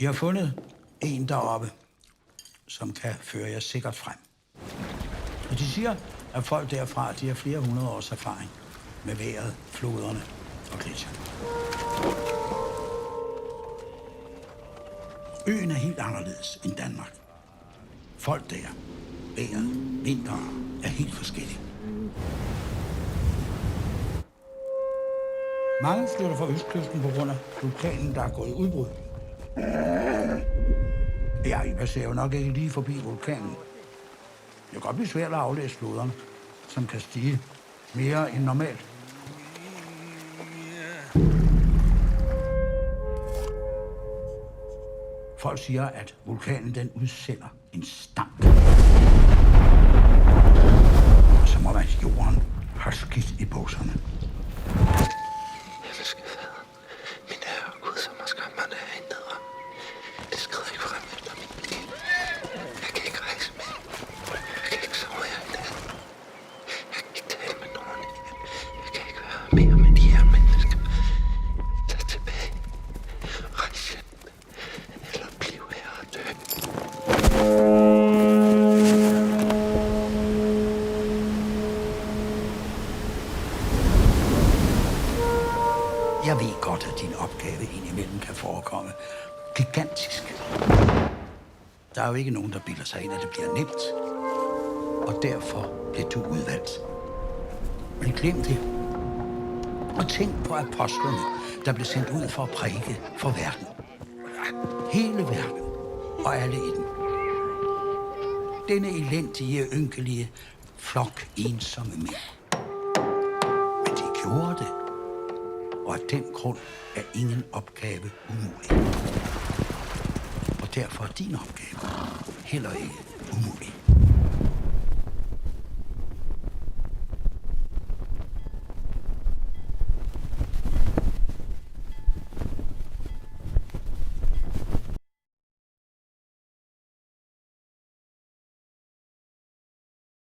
De har fundet en deroppe, som kan føre jer sikkert frem. Og de siger, at folk derfra, de har flere hundrede års erfaring med vejret, floderne og gletsjerne. Øen er helt anderledes end Danmark. Folk der, vejret, vinteren er helt forskellige. Mange flytter fra østkysten på grund af vulkanen, der er gået i udbrud. Ja, I passerer jo nok ikke lige forbi vulkanen. Det kan godt blive svært at aflæse floderne, som kan stige mere end normalt. Folk siger, at vulkanen den udsender en stank. Og så må man jorden have skidt i bukserne. Elske fader, min herre Gud, som har skabt mig derindedre. Det skrider ikke frem efter mit liv. Jeg kan ikke rejse mere. Jeg kan ikke sove her i nat. Jeg kan ikke tale med nogen. Jeg kan ikke være mere med de her mennesker. Tag tilbage. Rejs hjem. Eller bliv her og dø. Jeg ved godt, at din opgave indimellem kan forekomme gigantisk. Der er jo ikke nogen, der bilder sig ind, at det bliver nemt. Og derfor bliver du udvalgt. Men glem det. Og tænk på apostlene, der blev sendt ud for at prædike for verden. Hele verden og alle i den. Denne elendige, ynkelige flok ensomme mænd. Men de gjorde det. Og af den grund er ingen opgave umulig. Og derfor er din opgave heller ikke umulig.